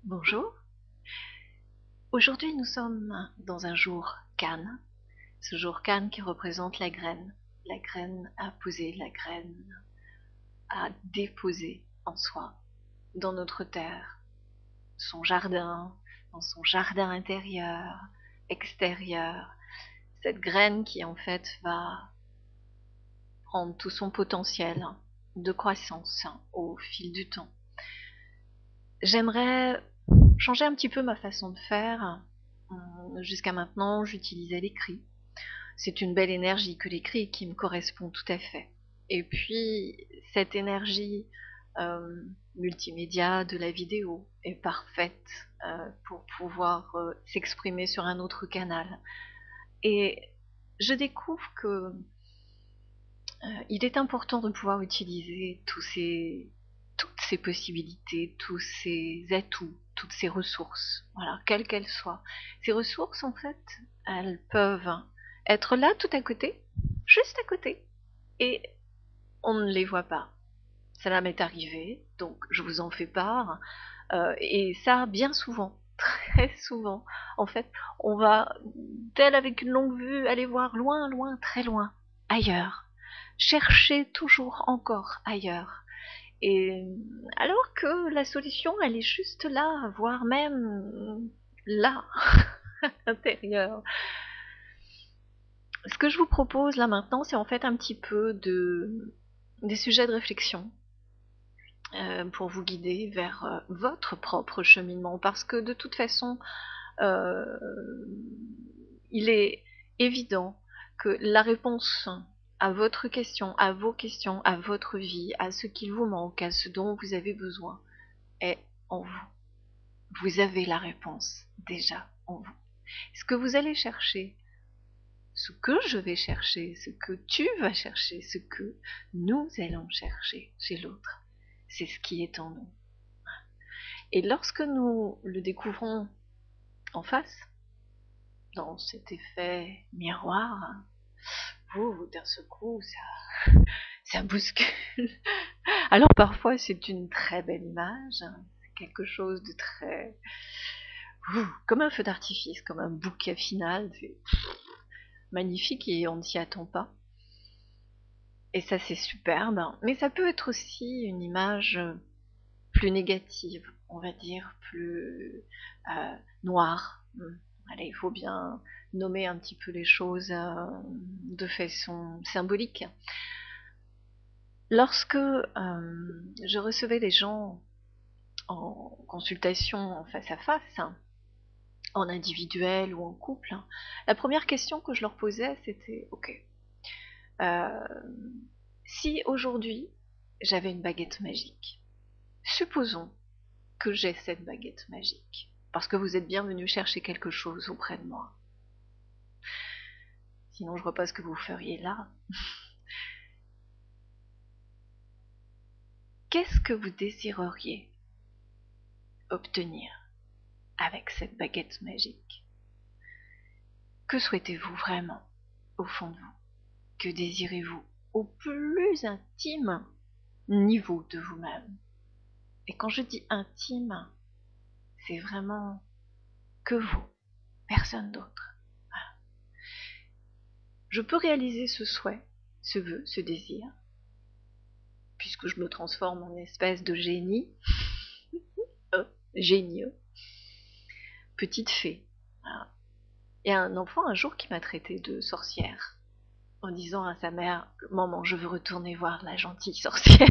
Bonjour. Aujourd'hui, nous sommes dans un jour Cannes. Ce jour Cannes qui représente la graine à poser, la graine à déposer en soi, dans notre terre, dans son jardin intérieur, extérieur. Cette graine qui en fait va prendre tout son potentiel de croissance au fil du temps. J'aimerais changer un petit peu ma façon de faire. Jusqu'à maintenant, j'utilisais l'écrit. C'est une belle énergie que l'écrit qui me correspond tout à fait. Et puis, cette énergie multimédia de la vidéo est parfaite pour pouvoir s'exprimer sur un autre canal. Et je découvre que il est important de pouvoir utiliser toutes ces possibilités, tous ces atouts, toutes ces ressources, voilà, quelles qu'elles soient. Ces ressources, en fait, elles peuvent être là tout à côté, juste à côté, et on ne les voit pas. Ça m'est arrivé, donc je vous en fais part, et ça bien souvent, très souvent. En fait, on va, tel avec une longue vue, aller voir loin, loin, très loin, ailleurs. Chercher toujours encore ailleurs. Et alors que la solution, elle est juste là, voire même là, à l'intérieur. Ce que je vous propose là maintenant, c'est en fait un petit peu des sujets de réflexion pour vous guider vers votre propre cheminement. Parce que de toute façon, il est évident que la réponse à votre question, à vos questions, à votre vie, à ce qu'il vous manque, à ce dont vous avez besoin, est en vous. Vous avez la réponse déjà en vous. Ce que vous allez chercher, ce que je vais chercher, ce que tu vas chercher, ce que nous allons chercher chez l'autre, c'est ce qui est en nous. Et lorsque nous le découvrons en face, dans cet effet miroir, d'un seul coup, ça bouscule. Alors parfois c'est une très belle image, quelque chose de très... comme un feu d'artifice, comme un bouquet final, c'est magnifique et on ne s'y attend pas. Et ça c'est superbe, mais ça peut être aussi une image plus négative, on va dire, plus noire. Allez, il faut bien nommer un petit peu les choses de façon symbolique. Lorsque je recevais des gens en consultation face à face, en individuel ou en couple, la première question que je leur posais, c'était « Ok, si aujourd'hui j'avais une baguette magique, supposons que j'ai cette baguette magique, parce que vous êtes bien venu chercher quelque chose auprès de moi. Sinon, je vois pas ce que vous feriez là. Qu'est-ce que vous désireriez obtenir avec cette baguette magique? Que souhaitez-vous vraiment au fond de vous? Que désirez-vous au plus intime niveau de vous-même? Et quand je dis intime, c'est vraiment que vous, personne d'autre. Voilà. Je peux réaliser ce souhait, ce vœu, ce désir, puisque je me transforme en espèce de génie, génieux, petite fée. Voilà. Il y a un enfant un jour qui m'a traité de sorcière, en disant à sa mère « Maman, je veux retourner voir la gentille sorcière. »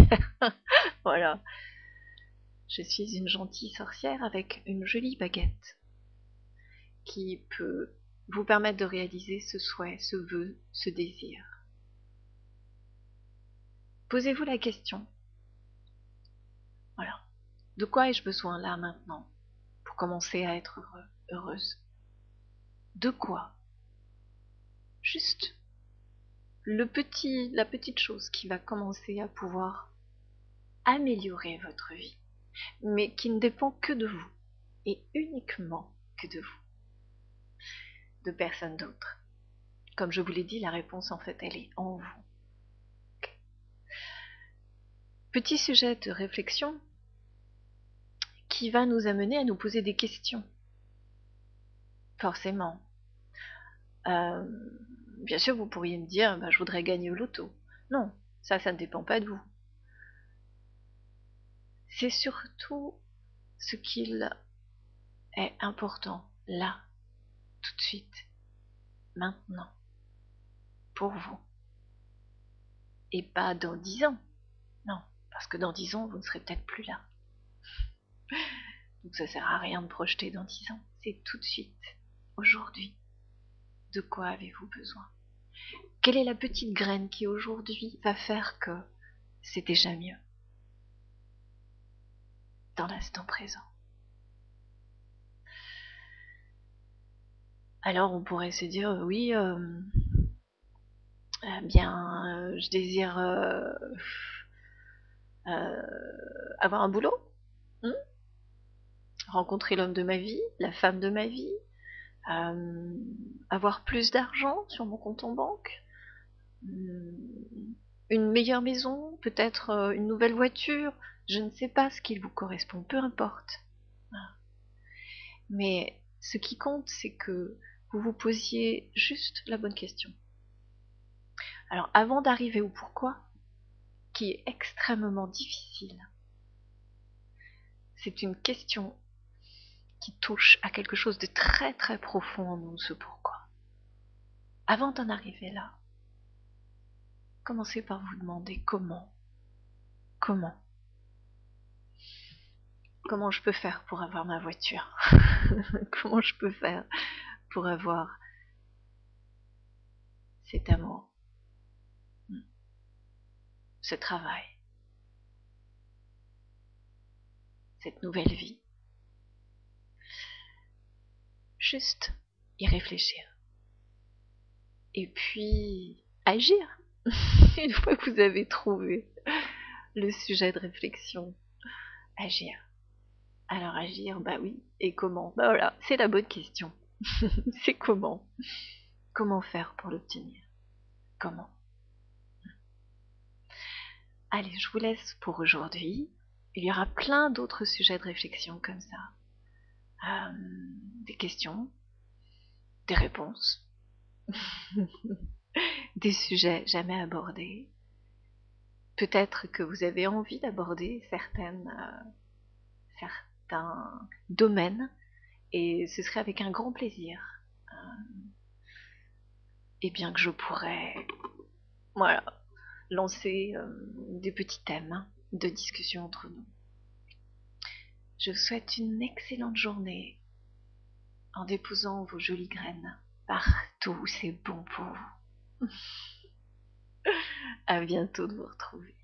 Voilà. Je suis une gentille sorcière avec une jolie baguette qui peut vous permettre de réaliser ce souhait, ce vœu, ce désir. Posez-vous la question. Voilà. De quoi ai-je besoin là maintenant pour commencer à être heureux, heureuse? De quoi? Juste la petite chose qui va commencer à pouvoir améliorer votre vie, mais qui ne dépend que de vous, et uniquement que de vous, de personne d'autre. Comme je vous l'ai dit, la réponse en fait, elle est en vous. Petit sujet de réflexion qui va nous amener à nous poser des questions. Forcément. Bien sûr, vous pourriez me dire, je voudrais gagner au loto. Non, ça ne dépend pas de vous. C'est surtout ce qu'il est important, là, tout de suite, maintenant, pour vous. Et pas dans 10 ans. Non, parce que dans 10 ans, vous ne serez peut-être plus là. Donc ça sert à rien de projeter dans 10 ans. C'est tout de suite, aujourd'hui. De quoi avez-vous besoin? Quelle est la petite graine qui aujourd'hui va faire que c'est déjà mieux dans l'instant présent? Alors on pourrait se dire, oui, je désire avoir un boulot, rencontrer l'homme de ma vie, la femme de ma vie, avoir plus d'argent sur mon compte en banque, une meilleure maison, peut-être une nouvelle voiture, je ne sais pas ce qui vous correspond, peu importe. Mais ce qui compte, c'est que vous vous posiez juste la bonne question. Alors avant d'arriver au pourquoi, qui est extrêmement difficile, c'est une question qui touche à quelque chose de très très profond en nous, ce pourquoi. Avant d'en arriver là, commencez par vous demander comment. Comment je peux faire pour avoir ma voiture? Comment je peux faire pour avoir cet amour, ce travail, cette nouvelle vie? Juste y réfléchir. Et puis agir. Une fois que vous avez trouvé le sujet de réflexion, agir. Alors agir, oui. Et comment? Voilà, c'est la bonne question. C'est comment? Comment faire pour l'obtenir? Comment? Allez, je vous laisse pour aujourd'hui. Il y aura plein d'autres sujets de réflexion comme ça. Des questions, des réponses, des sujets jamais abordés. Peut-être que vous avez envie d'aborder certains domaines et ce serait avec un grand plaisir. Et bien que je pourrais lancer des petits thèmes de discussion entre nous. Je vous souhaite une excellente journée en déposant vos jolies graines partout où c'est bon pour vous. À bientôt de vous retrouver.